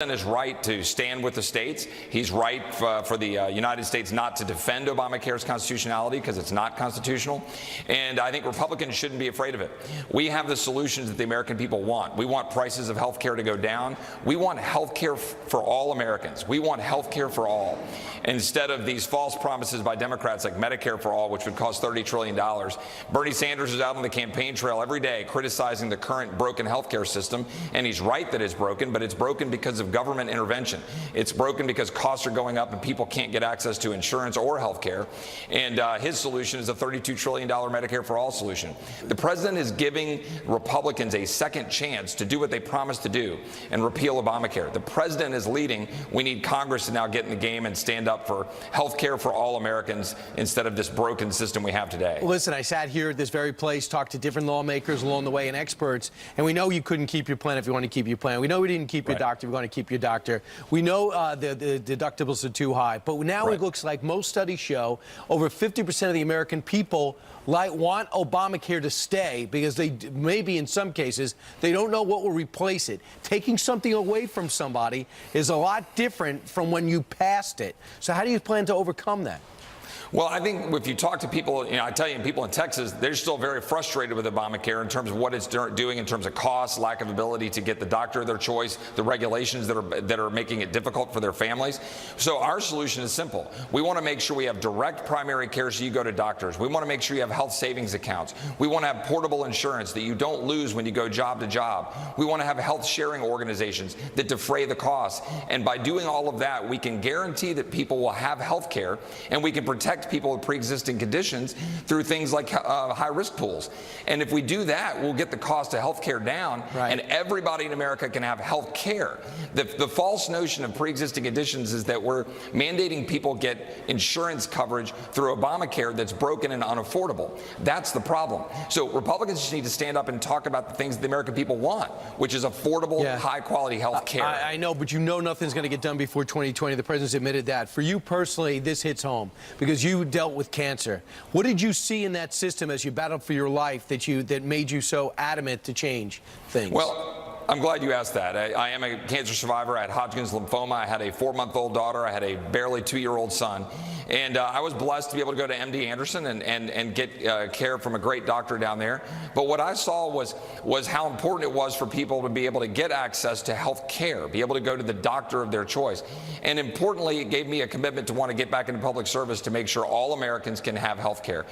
Is right to stand with the states. He's right for the United States not to defend Obamacare's constitutionality because it's not constitutional. And I think Republicans shouldn't be afraid of it. We have the solutions that the American people want. We want prices of health care to go down. We want health care for all Americans. We want health care for all. Instead of these false promises by Democrats like Medicare for all, which would cost $30 trillion. Bernie Sanders is out on the campaign trail every day criticizing the current broken health care system. And he's right that it's broken, but it's broken because of government intervention. It's broken because costs are going up and people can't get access to insurance or health care. And his solution is a $32 trillion Medicare for all solution. The president is giving Republicans a second chance to do what they promised to do and repeal Obamacare. The president is leading. We need Congress to now get in the game and stand up for health care for all Americans instead of this broken system we have today. Well, listen, I sat here at this very place, talked to different lawmakers along the way and experts, and we know you couldn't keep your plan if you want to keep your plan. We know we didn't keep your doctor if you want to keep your doctor. We know the deductibles are too high, but now it looks like most studies show over 50% of the American people want Obamacare to stay because they maybe in some cases they don't know what will replace it. Taking something away from somebody is a lot different from when you passed it. So how do you plan to overcome that? Well, I think if you talk to people, I tell you, people in Texas, they're still very frustrated with Obamacare in terms of what it's doing in terms of cost, lack of ability to get the doctor of their choice, the regulations that are making it difficult for their families. So our solution is simple. We want to make sure we have direct primary care so you go to doctors. We want to make sure you have health savings accounts. We want to have portable insurance that you don't lose when you go job to job. We want to have health sharing organizations that defray the costs. And by doing all of that, we can guarantee that people will have health care and we can protect people with pre-existing conditions through things like high-risk pools. And if we do that, we'll get the cost of health care down, and everybody in America can have health care. The false notion of pre-existing conditions is that we're mandating people get insurance coverage through Obamacare that's broken and unaffordable. That's the problem. So Republicans just need to stand up and talk about the things that the American people want, which is affordable, high-quality health care. I know, but you know nothing's going to get done before 2020. The president's admitted that. For you personally, this hits home because you dealt with cancer. What did you see in that system as you battled for your life that made you so adamant to change things? Well, I'm glad you asked that. I am a cancer survivor. I had Hodgkin's lymphoma. I had a 4-month-old daughter. I had a barely 2-year-old son. And I was blessed to be able to go to MD Anderson and get care from a great doctor down there. But what I saw was how important it was for people to be able to get access to health care, be able to go to the doctor of their choice. And importantly, it gave me a commitment to want to get back into public service to make sure all Americans can have health care.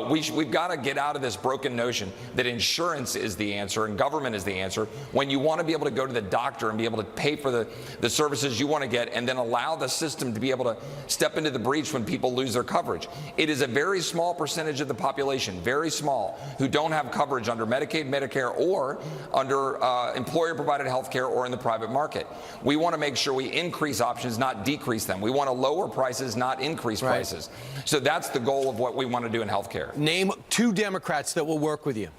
We've got to get out of this broken notion that insurance is the answer and government is the answer when you want to be able to go to the doctor and be able to pay for the services you want to get and then allow the system to be able to step into the breach when people lose their coverage. It is a very small percentage of the population, very small, who don't have coverage under Medicaid, Medicare, or under employer-provided health care or in the private market. We want to make sure we increase options, not decrease them. We want to lower prices, not increase prices. So that's the goal of what we want to do in health care. Name 2 Democrats that will work with you.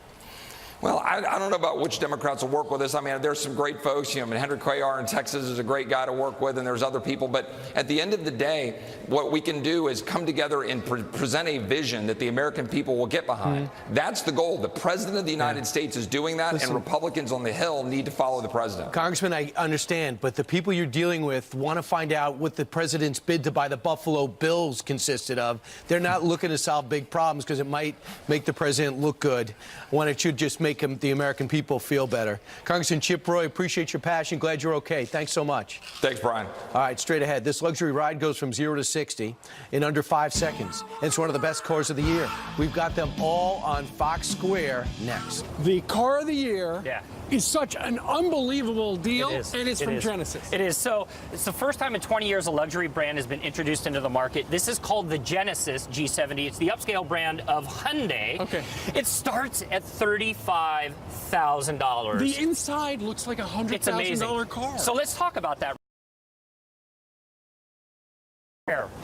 Well, I don't know about which Democrats will work with us. I mean, there's some great folks. Henry Cuellar in Texas is a great guy to work with, and there's other people. But at the end of the day, what we can do is come together and present a vision that the American people will get behind. That's the goal. The president of the United States is doing that, and Republicans on the Hill need to follow the president. Congressman, I understand, but the people you're dealing with want to find out what the president's bid to buy the Buffalo Bills consisted of. They're not looking to solve big problems because it might make the president look good when it should just make the American people feel better. Congressman Chip Roy, appreciate your passion. Glad you're okay. Thanks so much. Thanks, Brian. All right, straight ahead. This luxury ride goes from 0 to 60 in under 5 seconds. It's one of the best cars of the year. We've got them all on Fox Square next. The car of the year is such an unbelievable deal, and it's from Genesis. It is. So it's the first time in 20 years a luxury brand has been introduced into the market. This is called the Genesis G70. It's the upscale brand of Hyundai. Okay. It starts at $35,000. The inside looks like a $100,000 car. So let's talk about that.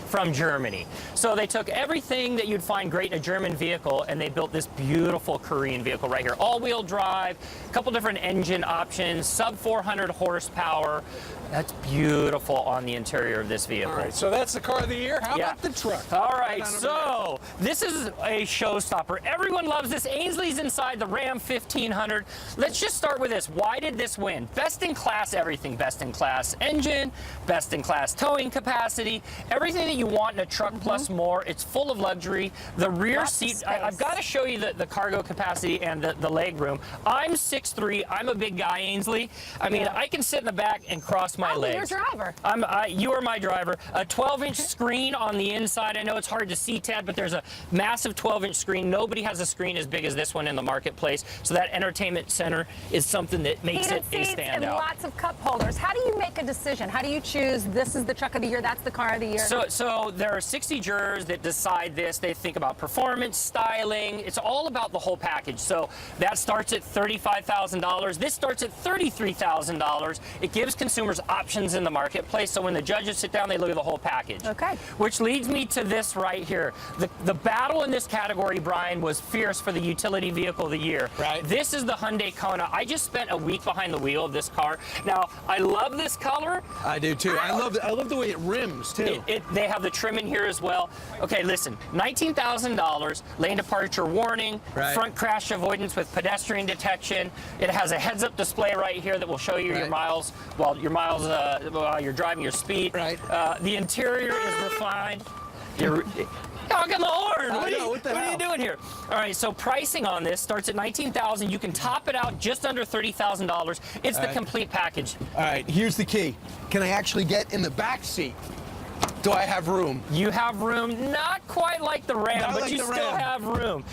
from Germany. So they took everything that you'd find great in a German vehicle and they built this beautiful Korean vehicle right here. All-wheel drive, a couple different engine options, sub 400 horsepower. That's beautiful on the interior of this vehicle. All right, so that's the car of the year. How about the truck? All right, so this is a showstopper. Everyone loves this. Ainsley's inside the Ram 1500. Let's just start with this. Why did this win? Best in class everything. Best in class engine, best in class towing capacity, everything that you want in a truck plus more. It's full of luxury. The rear seat, I've got to show you the cargo capacity and the leg room. I'm 6'3". I'm a big guy, Ainsley. I mean, I can sit in the back and cross my legs. You're driver. You are my driver. A 12-inch screen on the inside. I know it's hard to see, Ted, but there's a massive 12-inch screen. Nobody has a screen as big as this one in the marketplace. So that entertainment center is something that makes Heated it a seats and standout. lots of cup holders. How do you make a decision? How do you choose this is the truck of the year, that's the car of the year? So there are 60 jurors that decide this. They think about performance, styling. It's all about the whole package. So that starts at $35,000. This starts at $33,000. It gives consumers options in the marketplace. So when the judges sit down, they look at the whole package. Okay. Which leads me to this right here. The battle in this category, Brian, was fierce for the utility vehicle of the year. Right. This is the Hyundai Kona. I just spent a week behind the wheel of this car. Now, I love this color. I do too. I love the way it rims too. They have the trim in here as well. Okay, listen, $19,000, lane departure warning, Right. front crash avoidance with pedestrian detection. It has a heads-up display right here that will show you your Right. miles while you're driving your speed. Right. The interior is refined. You're honking the horn. What are you doing here? All right, so pricing on this starts at $19,000. You can top it out just under $30,000. It's the right. complete package. All right, here's the key. Can I actually get in the back seat? Do I have room? You have room, not quite like the Ram, Not but like you the still Ram. have room.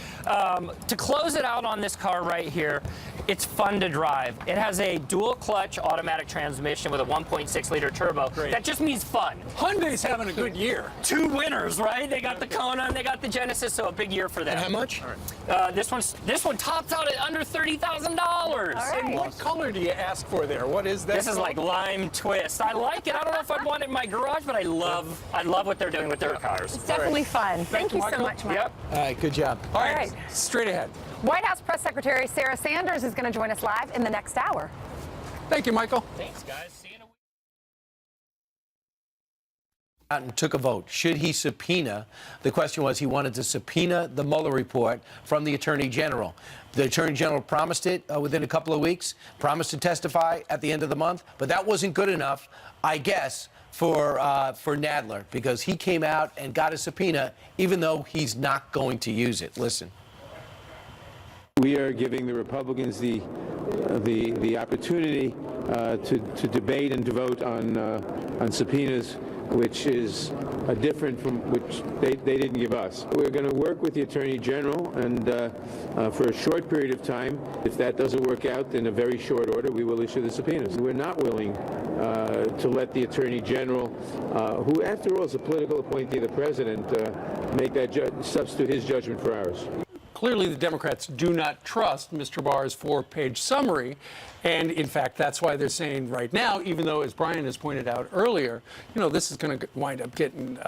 To close it out on this car right here, it's fun to drive. It has a dual clutch automatic transmission with a 1.6 liter turbo. Great. That just means fun. Hyundai's having a good year. Two winners, right? They got the Kona and they got the Genesis, so a big year for them. And how much? This one tops out at under $30,000. right. And what color do you ask for there? What is that? This is like lime twist. I like it. I don't know if I'd want it in my garage, but I love what they're doing with their cars. It's definitely fun. Thank you so Michael. much, Mike. Yep. All right, good job. All All right, right. straight ahead. White House Press Secretary Sarah Sanders is going to join us live in the next hour. Thank you, Michael. Thanks, guys. See you in a week. And took a vote. Should he subpoena? The question was he wanted to subpoena the Mueller report from the Attorney General. The Attorney General promised it within a couple of weeks, promised to testify at the end of the month, but that wasn't good enough, I guess, for Nadler, because he came out and got a subpoena, even though he's not going to use it. Listen. We are giving the Republicans the opportunity to debate and to vote on subpoenas, which is different from which they didn't give us. We're going to work with the Attorney General, and for a short period of time, if that doesn't work out in a very short order, we will issue the subpoenas. We're not willing to let the Attorney General, who after all is a political appointee of the President, make that substitute his judgment for ours. Clearly, the Democrats do not trust Mr. Barr's 4-page summary. And in fact, that's why they're saying right now, even though, as Brian has pointed out earlier, this is going to wind up getting,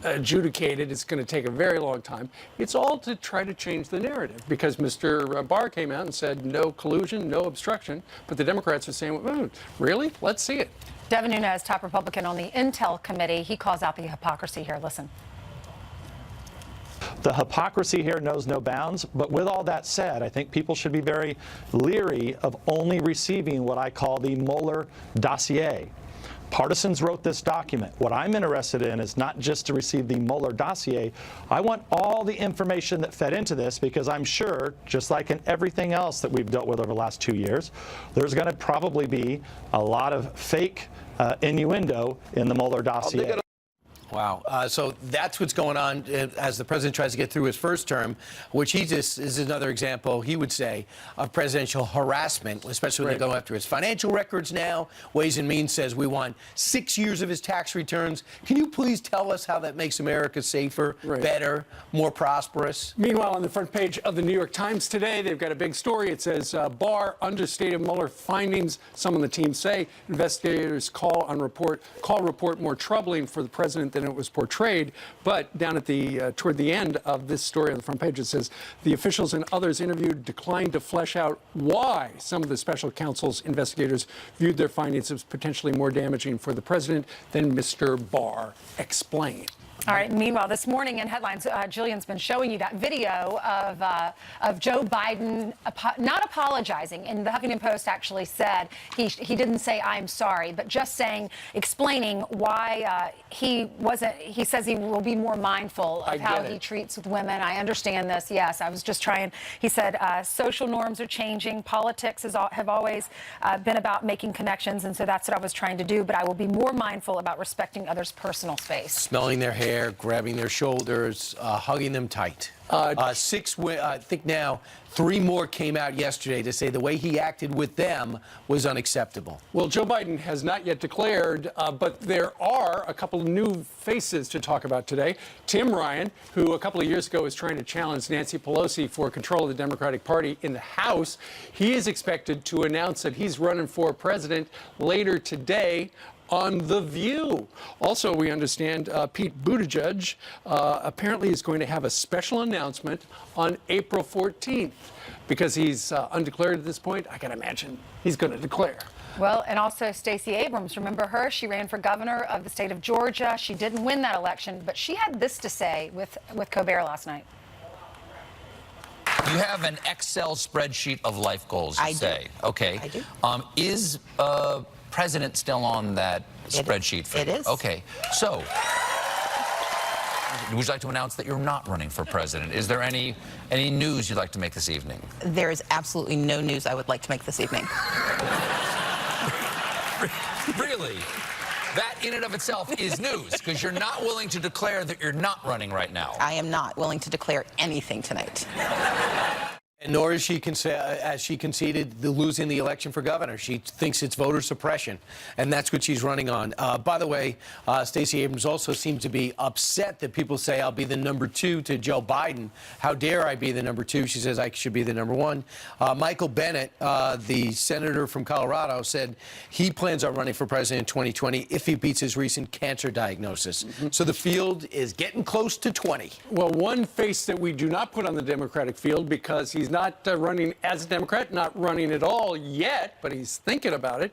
adjudicated. It's going to take a very long time. It's all to try to change the narrative, because Mr. Barr came out and said no collusion, no obstruction. But the Democrats are saying, really? Let's see it. Devin Nunes, top Republican on the Intel Committee, he calls out the hypocrisy here. Listen. The hypocrisy here knows no bounds, but with all that said, I think people should be very leery of only receiving what I call the Mueller dossier. Partisans wrote this document. What I'm interested in is not just to receive the Mueller dossier. I want all the information that fed into this, because I'm sure, just like in everything else that we've dealt with over the last 2 years, there's going to probably be a lot of fake innuendo in the Mueller dossier. Wow. So that's what's going on as the president tries to get through his first term, which he just is another example, he would say, of presidential harassment, especially when they go after his financial records now. Ways and Means says we want 6 years of his tax returns. Can you please tell us how that makes America safer, better, more prosperous? Meanwhile, on the front page of the New York Times today, they've got a big story. It says, Barr understated Mueller findings. Some on the team say investigators call report more troubling for the president than it was portrayed. But down at the toward the end of this story on the front page, it says the officials and others interviewed declined to flesh out why some of the special counsel's investigators viewed their findings as potentially more damaging for the president than Mr. Barr explained. All right. Meanwhile, this morning in headlines, Jillian's been showing you that video of Joe Biden not apologizing. And the Huffington Post actually said he didn't say I'm sorry, but just explaining why he wasn't. He says he will be more mindful of how he treats with women. I understand this. Yes, I was just trying. He said social norms are changing. Politics have always been about making connections, and so that's what I was trying to do. But I will be more mindful about respecting others' personal space. Smelling their hair, grabbing their shoulders, hugging them tight. I think now 3 more came out yesterday to say the way he acted with them was unacceptable. Well, Joe Biden has not yet declared, but there are a couple of new faces to talk about today. Tim Ryan, who a couple of years ago was trying to challenge Nancy Pelosi for control of the Democratic Party in the House. He is expected to announce that he's running for president later today on The View. Also, we understand Pete Buttigieg apparently is going to have a special announcement on April 14th. Because he's undeclared at this point, I can imagine he's going to declare. Well, and also Stacey Abrams, remember her? She ran for governor of the state of Georgia. She didn't win that election, but she had this to say with Colbert last night. You have an Excel spreadsheet of life goals, you say. Okay. I do. Is president still on that spreadsheet for you? It is. Okay. So, would you like to announce that you're not running for president? Is there any news you'd like to make this evening? There is absolutely no news I would like to make this evening. Really? That in and of itself is news, because you're not willing to declare that you're not running right now. I am not willing to declare anything tonight. And nor is she, as she conceded, losing the election for governor. She thinks it's voter suppression, and that's what she's running on. By the way, Stacey Abrams also seems to be upset that people say I'll be the number 2 to Joe Biden. How dare I be the number 2? She says I should be the number 1. Michael Bennet, the senator from Colorado, said he plans on running for president in 2020 if he beats his recent cancer diagnosis. So the field is getting close to 20. Well, one face that we do not put on the Democratic field because he's not running as a Democrat, not running at all yet, but he's thinking about it,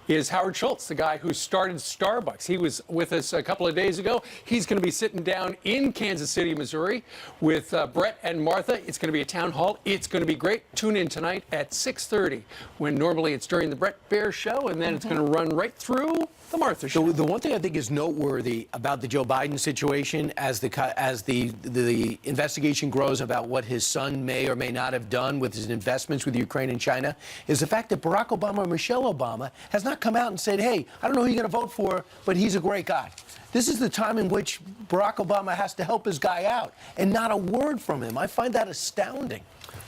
is Howard Schultz, the guy who started Starbucks. He was with us a couple of days ago. He's going to be sitting down in Kansas City, Missouri with Brett and Martha. It's going to be a town hall. It's going to be great. Tune in tonight at 6:30 when normally it's during the Brett Baier show, and then it's going to run right through the Martha show. The one thing I think is noteworthy about the Joe Biden situation as the investigation grows about what his son may or may not have done with his investments with Ukraine and China is the fact that Barack Obama and Michelle Obama has not come out and said, hey, I don't know who you're going to vote for, but he's a great guy. This is the time in which Barack Obama has to help his guy out, and not a word from him. I find that astounding.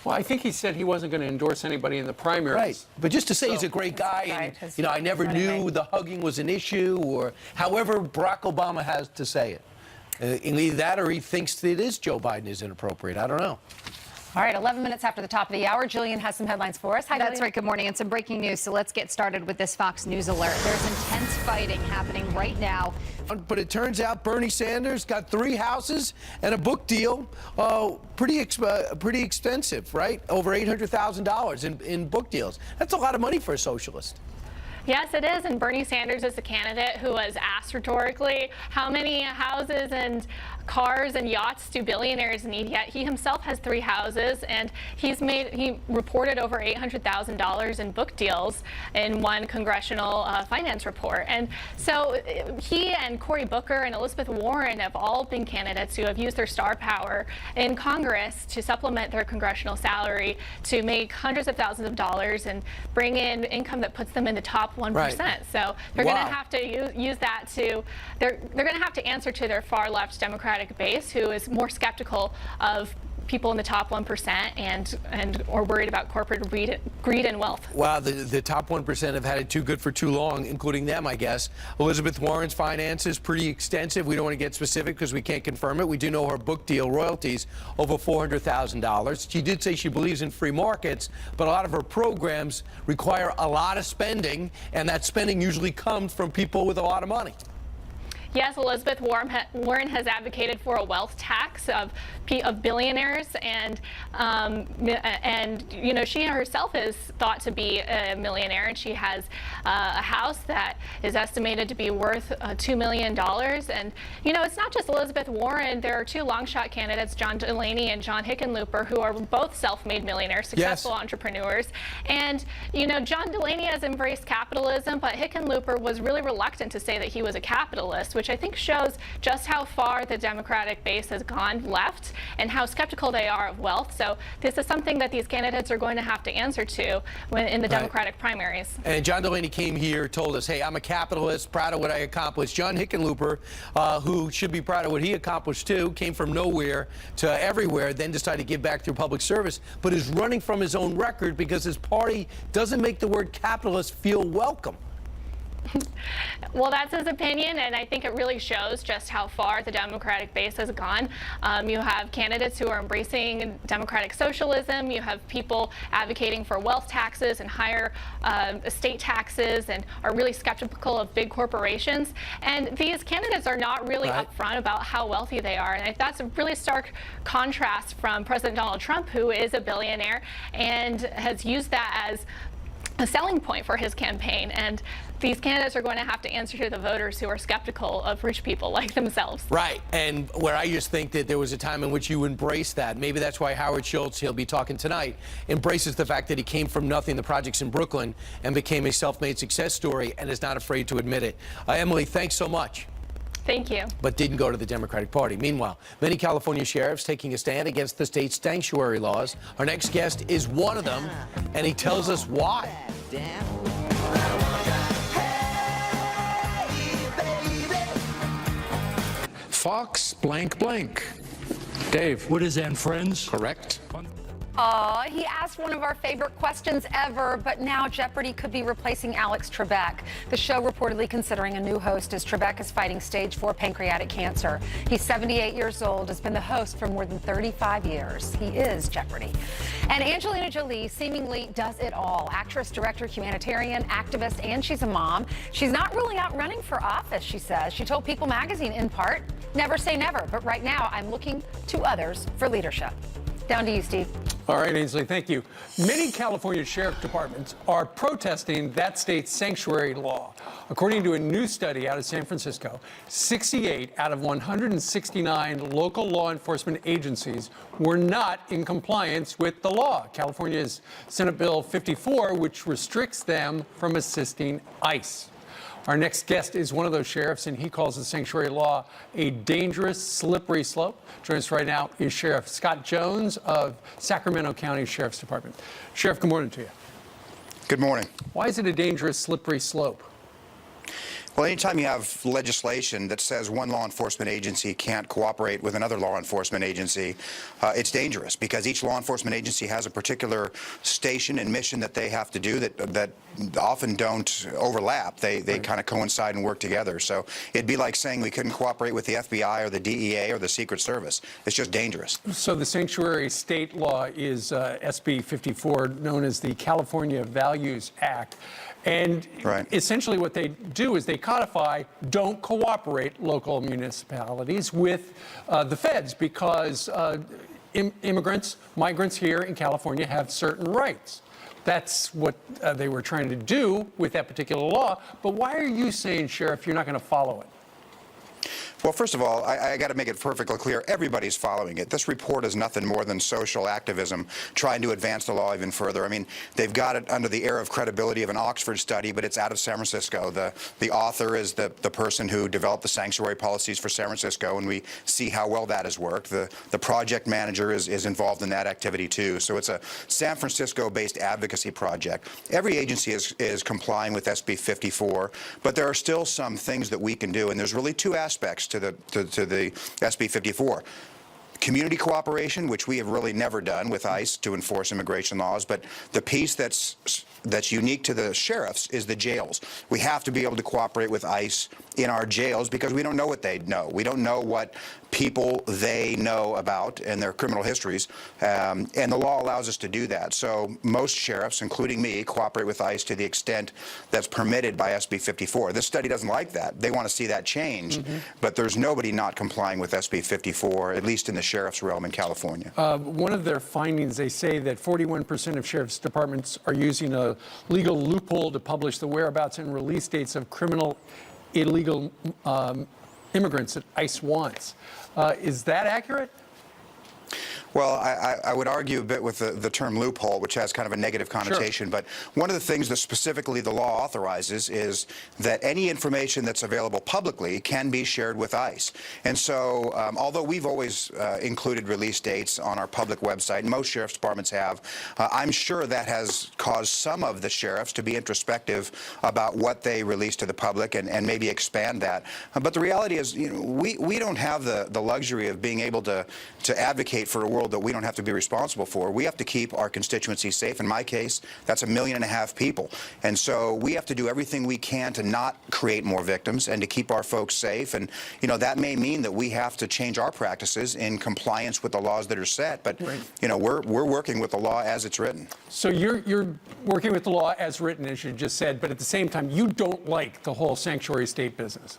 Well, I think he said he wasn't going to endorse anybody in the primaries. Right. But just to say he's a great guy and, you know, I never knew the hugging was an issue, or however Barack Obama has to say it. Either that or he thinks that it is Joe Biden is inappropriate. I don't know. All right, 11 minutes after the top of the hour, Jillian has some headlines for us. Hi, That's Jillian. right. Good morning. And some breaking news. So let's get started with this Fox News alert. There's intense fighting happening right now. But it turns out Bernie Sanders got 3 houses and a book deal, pretty expensive, right? Over $800,000 in book deals. That's a lot of money for a socialist. Yes, it is. And Bernie Sanders is a candidate who was asked rhetorically, how many houses and cars and yachts do billionaires need? Yet he himself has 3 houses, and he reported over $800,000 in book deals in one congressional finance report. And so he and Cory Booker and Elizabeth Warren have all been candidates who have used their star power in Congress to supplement their congressional salary to make hundreds of thousands of dollars and bring in income that puts them in the top top 1%. Right. So they're going Wow. to have to use that to, they're going to have to answer to their far left Democratic base, who is more skeptical of people in the top 1% and or worried about corporate greed and wealth. Wow, the top 1% have had it too good for too long, including them, I guess. Elizabeth Warren's finances, pretty extensive. We don't want to get specific because we can't confirm it. We do know her book deal royalties, over $400,000. She did say she believes in free markets, but a lot of her programs require a lot of spending, and that spending usually comes from people with a lot of money. Yes, Elizabeth Warren has advocated for a wealth tax of billionaires, and you know, she herself is thought to be a millionaire, and she has a house that is estimated to be worth $2 million. And you know, it's not just Elizabeth Warren. There are two long shot candidates, John Delaney and John Hickenlooper, who are both self-made millionaires, successful entrepreneurs. And you know, John Delaney has embraced capitalism, but Hickenlooper was really reluctant to say that he was a capitalist, which I think shows just how far the Democratic base has gone left and how skeptical they are of wealth. So this is something that these candidates are going to have to answer to when in the Democratic primaries. And John Delaney came here, told us, hey, I'm a capitalist, proud of what I accomplished. John Hickenlooper, who should be proud of what he accomplished too, came from nowhere to everywhere, then decided to give back through public service, but is running from his own record because his party doesn't make the word capitalist feel welcome. Well, that's his opinion, and I think it really shows just how far the Democratic base has gone. You have candidates who are embracing democratic socialism. You have people advocating for wealth taxes and higher estate taxes, and are really skeptical of big corporations. And these candidates are not really upfront about how wealthy they are. And that's a really stark contrast from President Donald Trump, who is a billionaire and has used that as a selling point for his campaign. And these candidates are going to have to answer to the voters who are skeptical of rich people like themselves. Right. And where I just think that there was a time in which you embraced that. Maybe that's why Howard Schultz, he'll be talking tonight, embraces the fact that he came from nothing, the projects in Brooklyn, and became a self-made success story and is not afraid to admit it. Emily, thanks so much. Thank you. But didn't go to the Democratic Party. Meanwhile, many California sheriffs taking a stand against the state's sanctuary laws. Our next guest is one of them, and he tells us why. Fox blank blank. Dave. What is and friends? Correct. He asked one of our favorite questions ever, but now Jeopardy could be replacing Alex Trebek. The show reportedly considering a new host as Trebek is fighting stage 4 pancreatic cancer. He's 78 years old, has been the host for more than 35 years. He is Jeopardy. And Angelina Jolie seemingly does it all. Actress, director, humanitarian, activist, and she's a mom. She's not ruling out running for office, she says. She told People magazine, in part, never say never, but right now I'm looking to others for leadership. Down to you, Steve. All right, Ainsley, thank you. Many California sheriff departments are protesting that state's sanctuary law. According to a new study out of San Francisco, 68 out of 169 local law enforcement agencies were not in compliance with the law. California's Senate Bill 54, which restricts them from assisting ICE. Our next guest is one of those sheriffs, and he calls the sanctuary law a dangerous, slippery slope. Joining us right now is Sheriff Scott Jones of Sacramento County Sheriff's Department. Sheriff, good morning to you. Good morning. Why is it a dangerous, slippery slope? Well, anytime you have legislation that says one law enforcement agency can't cooperate with another law enforcement agency, it's dangerous because each law enforcement agency has a particular station and mission that they have to do that often don't overlap. They kind of coincide and work together. So it'd be like saying we couldn't cooperate with the FBI or the DEA or the Secret Service. It's just dangerous. So the sanctuary state law is SB 54, known as the California Values Act. And essentially what they do is they codify don't cooperate local municipalities with the feds because immigrants, migrants here in California have certain rights. That's what they were trying to do with that particular law. But why are you saying, Sheriff, you're not going to follow it? Well, first of all, I got to make it perfectly clear, everybody's following it. This report is nothing more than social activism trying to advance the law even further. I mean, they've got it under the air of credibility of an Oxford study, but it's out of San Francisco. The author is the person who developed the sanctuary policies for San Francisco, and we see how well that has worked. The project manager is involved in that activity too. So it's a San Francisco-based advocacy project. Every agency is complying with SB 54, but there are still some things that we can do, and there's really two aspects to the SB 54. Community cooperation, which we have really never done with ICE to enforce immigration laws, but the piece that's unique to the sheriffs is the jails. We have to be able to cooperate with ICE in our jails because we don't know what they know. We don't know what people they know about and their criminal histories, and the law allows us to do that. So most sheriffs, including me, cooperate with ICE to the extent that's permitted by SB 54. This study doesn't like that. They want to see that change, but there's nobody not complying with SB 54, at least in the sheriff's realm in California. One of their findings, they say that 41% of sheriff's departments are using a legal loophole to publish the whereabouts and release dates of criminal illegal immigrants that ICE wants. Is that accurate? Well, I would argue a bit with the term loophole, which has kind of a negative connotation. Sure. But one of the things that specifically the law authorizes is that any information that's available publicly can be shared with ICE. And so, although we've always included release dates on our public website, and most sheriff's departments have, I'm sure that has caused some of the sheriffs to be introspective about what they release to the public and maybe expand that. But the reality is, we don't have the luxury of being able to advocate for a world that we don't have to be responsible for. We have to keep our constituency safe. In my case, that's 1.5 million people. And so we have to do everything we can to not create more victims and to keep our folks safe. And, that may mean that we have to change our practices in compliance with the laws that are set. But, we're working with the law as it's written. So you're working with the law as written, as you just said, but at the same time, you don't like the whole sanctuary state business.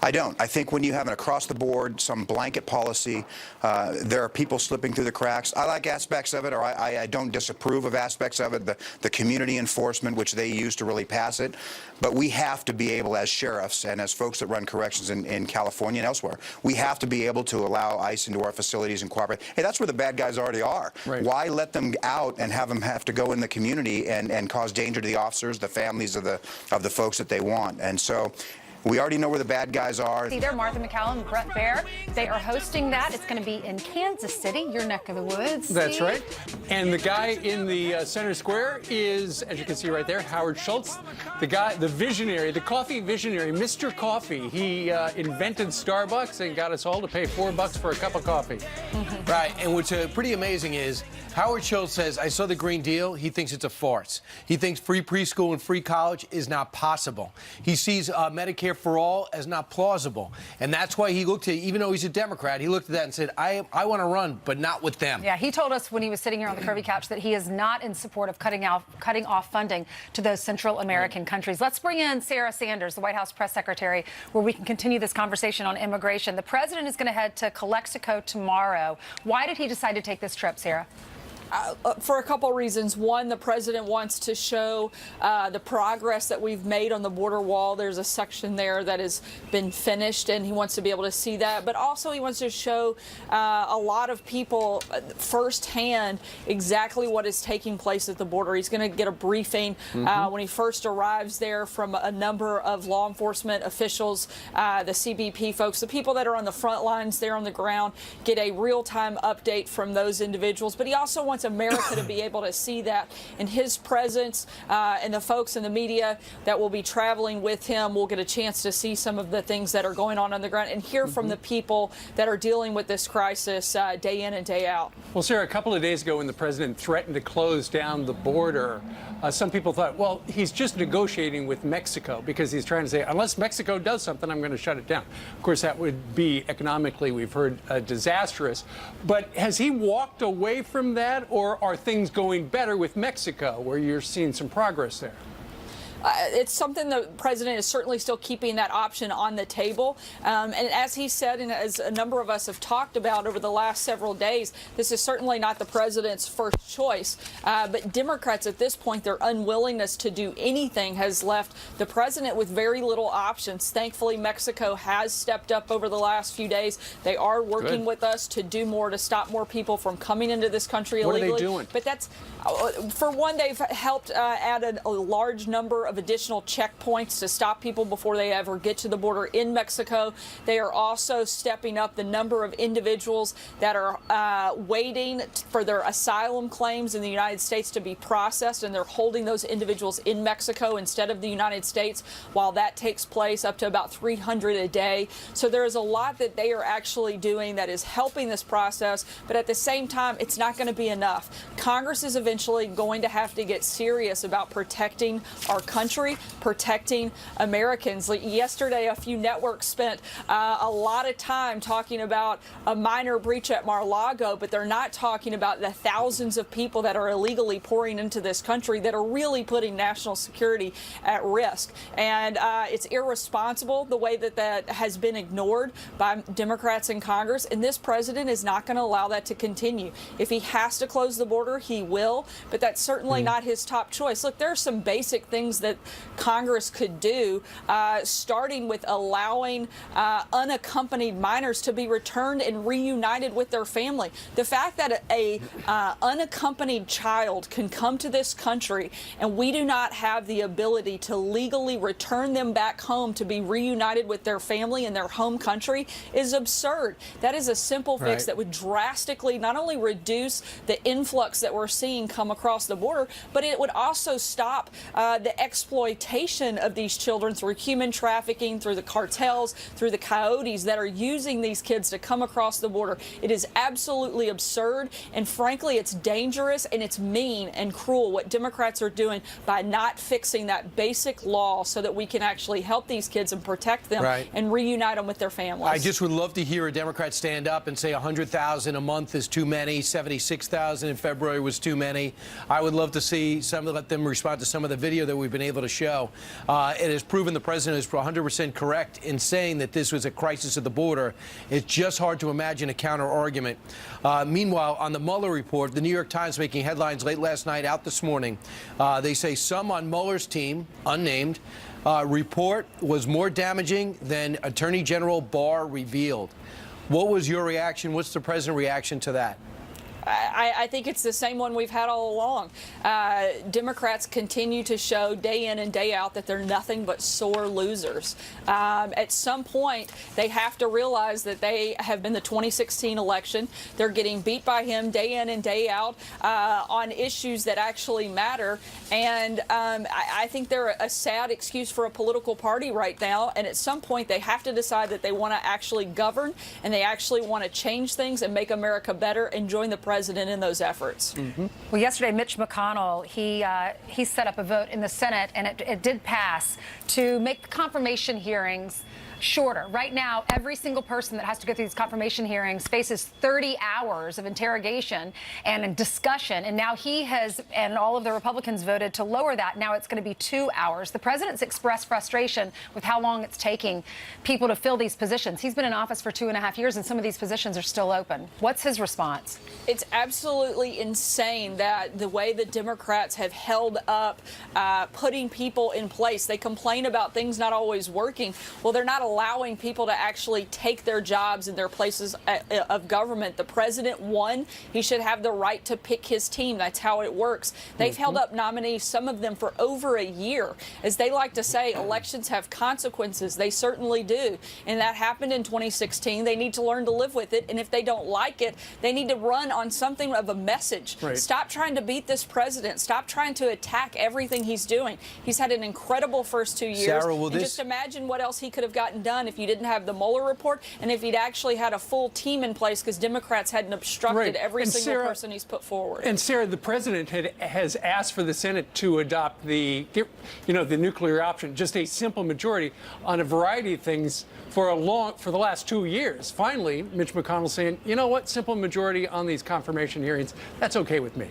I don't. I think when you have an across-the-board, some blanket policy, there are people slipping through the cracks. I like aspects of it, or I don't disapprove of aspects of it, the community enforcement, which they use to really pass it. But we have to be able, as sheriffs and as folks that run corrections in California and elsewhere, we have to be able to allow ICE into our facilities and cooperate. Hey, that's where the bad guys already are. Right. Why let them out and have them have to go in the community and cause danger to the officers, the families of the folks that they want? And so, we already know where the bad guys are. See there, Martha McCallum, Brett Baer. They are hosting that. It's going to be in Kansas City, your neck of the woods. That's right. And the guy in the center square is, as you can see right there, Howard Schultz. The guy, the visionary, the coffee visionary, Mr. Coffee. He invented Starbucks and got us all to pay $4 for a cup of coffee. Right. And what's pretty amazing is Howard Schultz says, I saw the Green Deal. He thinks it's a farce. He thinks free preschool and free college is not possible. He sees Medicare for all as not plausible. And that's why he looked at, even though he's a Democrat, he looked at that and said, I want to run, but not with them. Yeah, he told us when he was sitting here on the Curvy Couch that he is not in support of cutting off funding to those Central American countries. Let's bring in Sarah Sanders, the White House press secretary, where we can continue this conversation on immigration. The president is going to head to Calexico tomorrow. Why did he decide to take this trip, Sarah? For a couple reasons. One, the president wants to show the progress that we've made on the border wall. There's a section there that has been finished, and he wants to be able to see that. But also he wants to show a lot of people firsthand exactly what is taking place at the border. He's going to get a briefing when he first arrives there from a number of law enforcement officials, the CBP folks, the people that are on the front lines there on the ground, get a real-time update from those individuals. But he also wants America to be able to see that in his presence, and the folks in the media that will be traveling with him will get a chance to see some of the things that are going on the ground and hear from the people that are dealing with this crisis day in and day out. Well, Sarah, a couple of days ago when the president threatened to close down the border, some people thought, well, he's just negotiating with Mexico because he's trying to say, unless Mexico does something, I'm going to shut it down. Of course, that would be economically, we've heard, disastrous. But has he walked away from that, or are things going better with Mexico, where you're seeing some progress there? it's something the president is certainly still keeping that option on the table. And as he said, and as a number of us have talked about over the last several days, this is certainly not the president's first choice. But Democrats at this point, their unwillingness to do anything has left the president with very little options. Thankfully, Mexico has stepped up over the last few days. They are working with us to do more to stop more people from coming into this country illegally. What are they doing? But that's, for one, they've helped add a large number of additional checkpoints to stop people before they ever get to the border in Mexico. They are also stepping up the number of individuals that are waiting for their asylum claims in the United States to be processed, and they're holding those individuals in Mexico instead of the United States while that takes place, up to about 300 a day. So there is a lot that they are actually doing that is helping this process, but at the same time, it's not going to be enough. Congress is eventually going to have to get serious about protecting our country, protecting Americans. Like yesterday, a few networks spent a lot of time talking about a minor breach at Mar-a-Lago, but they're not talking about the thousands of people that are illegally pouring into this country that are really putting national security at risk. And it's irresponsible the way that that has been ignored by Democrats in Congress, and this president is not going to allow that to continue. If he has to close the border, he will, but that's certainly not his top choice. Look, there are some basic things that Congress could do, starting with allowing unaccompanied minors to be returned and reunited with their family. The fact that a unaccompanied child can come to this country and we do not have the ability to legally return them back home to be reunited with their family in their home country is absurd. That is a simple fix that would drastically not only reduce the influx that we're seeing come across the border, but it would also stop the exploitation of these children through human trafficking, through the cartels, through the coyotes that are using these kids to come across the border. It is absolutely absurd, and frankly, it's dangerous and it's mean and cruel what Democrats are doing by not fixing that basic law so that we can actually help these kids and protect them and reunite them with their families. I just would love to hear a Democrat stand up and say 100,000 a month is too many, 76,000 in February was too many. I would love to see let them respond to some of the video that we've been able to show. It has proven the president is 100% correct in saying that this was a crisis at the border. It's just hard to imagine a counter argument. Meanwhile, on the Mueller report, the New York Times making headlines late last night, out this morning. They say some on Mueller's team, unnamed, report was more damaging than Attorney General Barr revealed. What was your reaction? What's the president's reaction to that? I think it's the same one we've had all along. Democrats continue to show day in and day out that they're nothing but sore losers. At some point, they have to realize that they have been the 2016 election. They're getting beat by him day in and day out on issues that actually matter. And I think they're a sad excuse for a political party right now. And at some point, they have to decide that they want to actually govern and they actually want to change things and make America better and join the president in those efforts. Well, yesterday, Mitch McConnell, he set up a vote in the Senate, and it did pass to make the confirmation hearings shorter. Right now, every single person that has to go through these confirmation hearings faces 30 hours of interrogation and discussion. And now he has, and all of the Republicans voted to lower that. Now it's going to be 2 hours. The president's expressed frustration with how long it's taking people to fill these positions. He's been in office for 2.5 years, and some of these positions are still open. What's his response? It's absolutely insane that the way the Democrats have held up putting people in place. They complain about things not always working. Well, they're not allowing people to actually take their jobs in their places of government. The president won. He should have the right to pick his team. That's how it works. They've held up nominees, some of them for over a year. As they like to say, elections have consequences. They certainly do. And that happened in 2016. They need to learn to live with it. And if they don't like it, they need to run on something of a message. Stop trying to beat this president. Stop trying to attack everything he's doing. He's had an incredible first 2 years. Sarah, and just imagine what else he could have gotten done if you didn't have the Mueller report and if he'd actually had a full team in place, because Democrats hadn't obstructed every single person he's put forward. And Sarah, the president has asked for the Senate to adopt the nuclear option, just a simple majority on a variety of things for the last 2 years. Finally, Mitch McConnell saying, you know what, simple majority on these confirmation hearings, that's okay with me.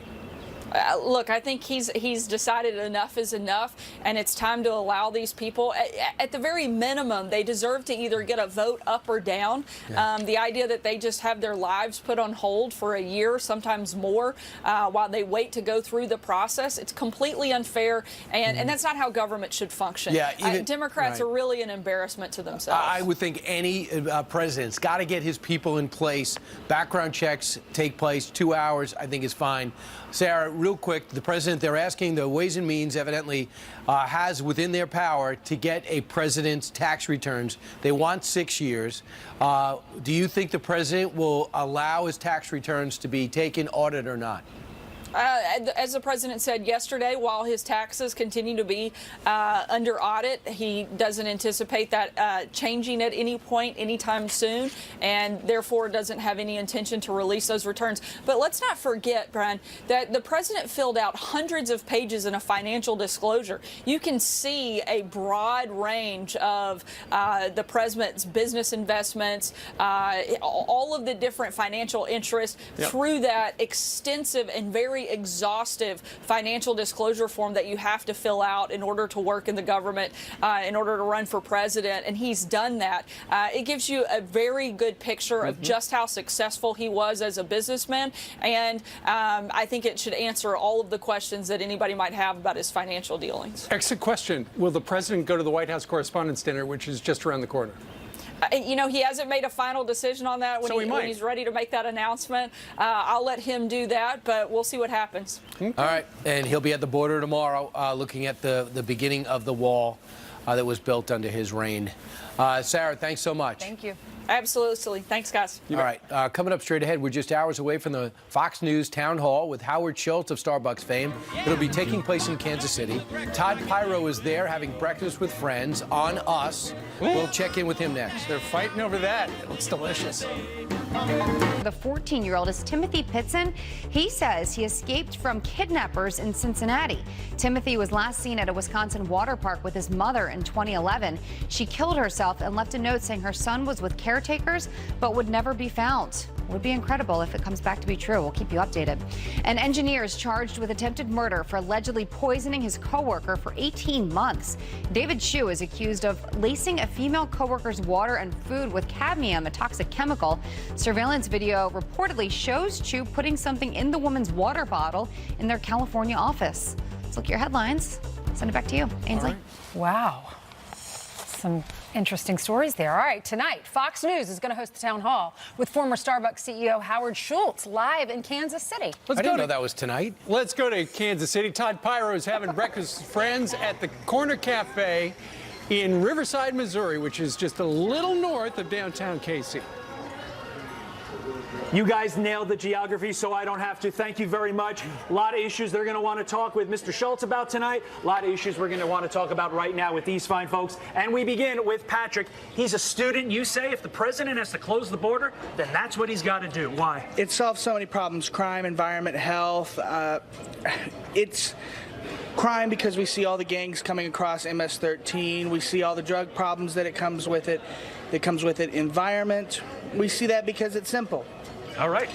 Look, I think he's decided enough is enough, and it's time to allow these people, at the very minimum, they deserve to either get a vote up or down. Yeah. The idea that they just have their lives put on hold for a year, sometimes more, while they wait to go through the process, it's completely unfair, and that's not how government should function. Yeah, Democrats right. are really an embarrassment to themselves. I would think any president's got to get his people in place. Background checks take place 2 hours, I think is fine. Sarah, real quick, the president, they're asking the Ways and Means evidently has within their power to get a president's tax returns. They want 6 years. Do you think the president will allow his tax returns to be taken, audited or not? As the president said yesterday, while his taxes continue to be under audit, he doesn't anticipate that changing at any point anytime soon, and therefore doesn't have any intention to release those returns. But let's not forget, Brian, that the president filled out hundreds of pages in a financial disclosure. You can see a broad range of the president's business investments, all of the different financial interests through that extensive and very exhaustive financial disclosure form that you have to fill out in order to work in the government, in order to run for president, and he's done that. It gives you a very good picture of just how successful he was as a businessman, and I think it should answer all of the questions that anybody might have about his financial dealings. Exit question. Will the president go to the White House Correspondents' Dinner, which is just around the corner? You know, he hasn't made a final decision on that. When he's ready to make that announcement, I'll let him do that, but we'll see what happens. All right, and he'll be at the border tomorrow looking at the beginning of the wall that was built under his reign. Sarah, thanks so much. Thank you. Absolutely. Thanks, guys. All right, coming up straight ahead, we're just hours away from the Fox News Town Hall with Howard Schultz of Starbucks fame. It'll be taking place in Kansas City. Todd Pyro is there having breakfast with friends on Us. We'll check in with him next. They're fighting over that. It looks delicious. The 14-year-old is Timothy Pitson. He says he escaped from kidnappers in Cincinnati. Timothy was last seen at a Wisconsin water park with his mother in 2011. She killed herself and left a note saying her son was with caretakers but would never be found. Would be incredible if it comes back to be true. We'll keep you updated. An engineer is charged with attempted murder for allegedly poisoning his coworker for 18 months. David Chu is accused of lacing a female coworker's water and food with cadmium, a toxic chemical. Surveillance video reportedly shows Chu putting something in the woman's water bottle in their California office. Let's look at your headlines. Send it back to you, Ainsley. Wow. Some interesting stories there. All right, tonight, Fox News is going to host the town hall with former Starbucks CEO Howard Schultz live in Kansas City. I didn't know that was tonight. Let's go to Kansas City. Todd Pyro is having breakfast with friends at the Corner Cafe in Riverside, Missouri, which is just a little north of downtown KC. You guys nailed the geography, so I don't have to. Thank you very much. A lot of issues they're going to want to talk with Mr. Schultz about tonight. A lot of issues we're going to want to talk about right now with these fine folks. And we begin with Patrick. He's a student. You say if the president has to close the border, then that's what he's got to do. Why? It solves so many problems: crime, environment, health. It's crime because we see all the gangs coming across MS-13. We see all the drug problems that it comes with it. That comes with it. Environment. We see that because it's simple. All right.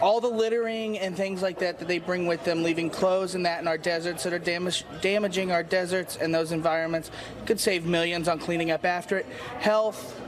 All the littering and things like that they bring with them, leaving clothes and that in our deserts that are damaging our deserts and those environments, could save millions on cleaning up after it. Health,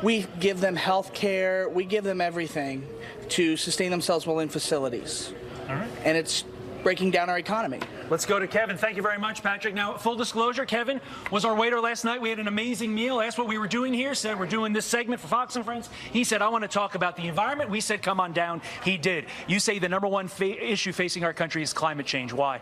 we give them health care, we give them everything to sustain themselves while in facilities. All right. And it's breaking down our economy. Let's go to Kevin. Thank you very much, Patrick. Now, full disclosure, Kevin was our waiter last night. We had an amazing meal. Asked what we were doing here. Said we're doing this segment for Fox and Friends. He said, I want to talk about the environment. We said, come on down. He did. You say the number one issue facing our country is climate change. Why?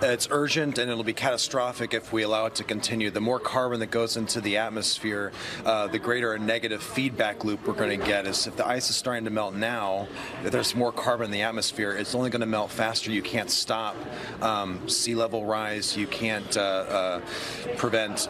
It's urgent, and it'll be catastrophic if we allow it to continue. The more carbon that goes into the atmosphere, the greater a negative feedback loop we're going to get. Is if the ice is starting to melt now, if there's more carbon in the atmosphere, it's only going to melt faster. You can't stop sea level rise. You can't prevent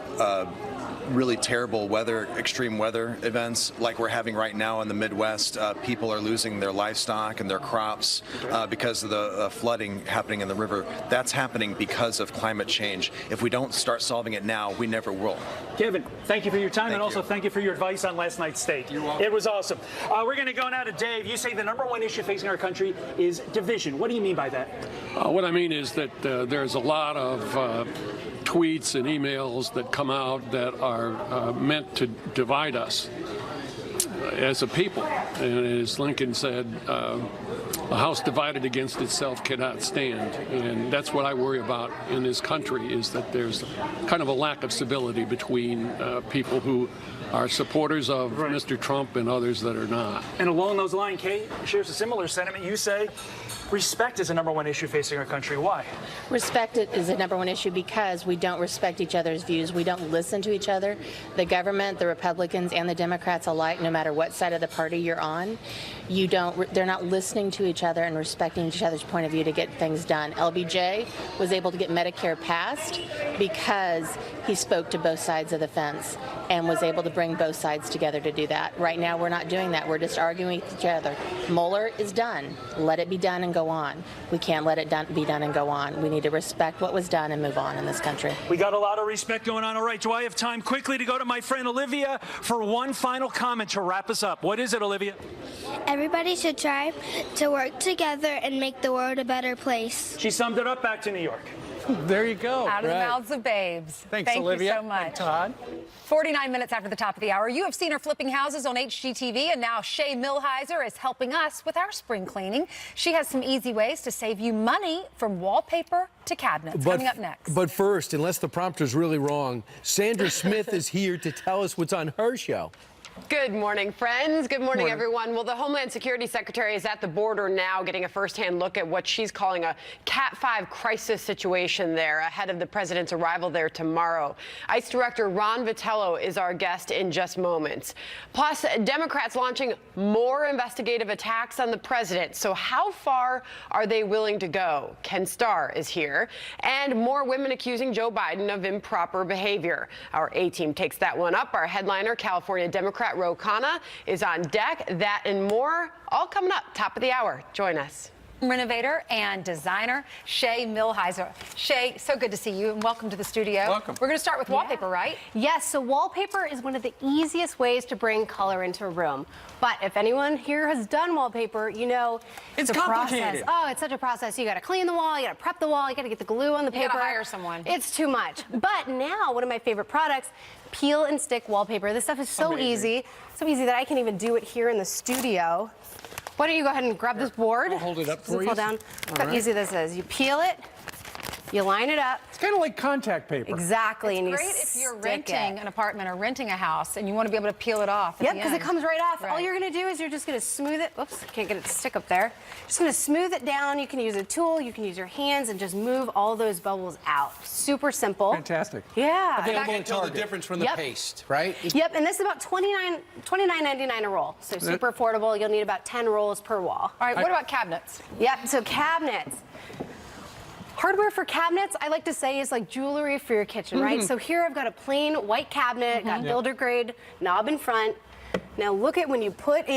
really terrible weather, extreme weather events like we're having right now in the Midwest. People are losing their livestock and their crops because of the flooding happening in the river. That's happening because of climate change. If we don't start solving it now, we never will. Kevin, thank you for your time, and also thank you for your advice on last night's state. You're welcome. It was awesome. We're going to go now to Dave. You say the #1 issue facing our country is division. What do you mean by that? What I mean is that there's a lot of tweets and emails that come out that are meant to divide us as a people. And as Lincoln said, a house divided against itself cannot stand. And that's what I worry about in this country, is that there's kind of a lack of civility between people who are supporters of Mr. Trump and others that are not. And along those lines, Kate shares a similar sentiment. You say respect is the #1 issue facing our country. Why? Respect is the #1 issue because we don't respect each other's views. We don't listen to each other. The government, the Republicans, and the Democrats alike, no matter what side of the party you're on, they're not listening to each other and respecting each other's point of view to get things done. LBJ was able to get Medicare passed because he spoke to both sides of the fence and was able to bring both sides together to do that. Right now, we're not doing that. We're just arguing with each other. Mueller is done. Let it be done and go on. We can't let it be done and go on. We need to respect what was done and move on in this country. We got a lot of respect going on. All right, do I have time quickly to go to my friend Olivia for one final comment to wrap us up? What is it, Olivia? Everybody should try to work together and make the world a better place. She summed it up. Back to New York. There you go. Out of the mouths of babes. Thanks, Thank Olivia. you so much. And Todd. 49 minutes after the top of the hour, you have seen her flipping houses on HGTV, and now Shay Millhiser is helping us with our spring cleaning. She has some easy ways to save you money, from wallpaper to cabinets. Coming up next. But first, unless the prompter's really wrong, Sandra Smith is here to tell us what's on her show. Good morning, friends. Good morning, everyone. Well, the Homeland Security Secretary is at the border now, getting a firsthand look at what she's calling a Cat 5 crisis situation there ahead of the president's arrival there tomorrow. ICE Director Ron Vitello is our guest in just moments. Plus, Democrats launching more investigative attacks on the president. So how far are they willing to go? Ken Starr is here. And more women accusing Joe Biden of improper behavior. Our A-team takes that one up. Our headliner, California Democrat Ro Khanna, is on deck. That and more, all coming up, top of the hour. Join us. Renovator and designer Shay Millhiser. Shay, so good to see you, and welcome to the studio. Welcome. We're going to start with wallpaper, right? Yes, so wallpaper is one of the easiest ways to bring color into a room. But if anyone here has done wallpaper, you know it's the complicated. process. Oh, it's such a process. You got to clean the wall, you got to prep the wall, you got to get the glue on the paper. You got to hire someone. It's too much. But now, one of my favorite products, peel and stick wallpaper. This stuff is so easy that I can even do it here in the studio. Why don't you go ahead and grab this board? I'll hold it up for you. Fall down. Look how easy this is. You peel it, you line it up. It's kind of like contact paper. Exactly. It's and you great if you're stick renting it. an apartment or renting a house and you want to be able to peel it off. Yep, because it comes right off. All Right. you're going to do is you're just going to smooth it. Oops, can't get it to stick up there. Just going to smooth it down. You can use a tool, you can use your hands, and just move all those bubbles out. Super simple. Fantastic. Yeah. I can't tell the difference from the Yep. paste, right? Yep, and this is about $29.99 a roll. So super affordable. You'll need about 10 rolls per wall. All right, what about cabinets? Yep, so cabinets. Hardware for cabinets, I like to say, is like jewelry for your kitchen, right? So here I've got a plain white cabinet, got builder grade knob in front. Now look at when you put in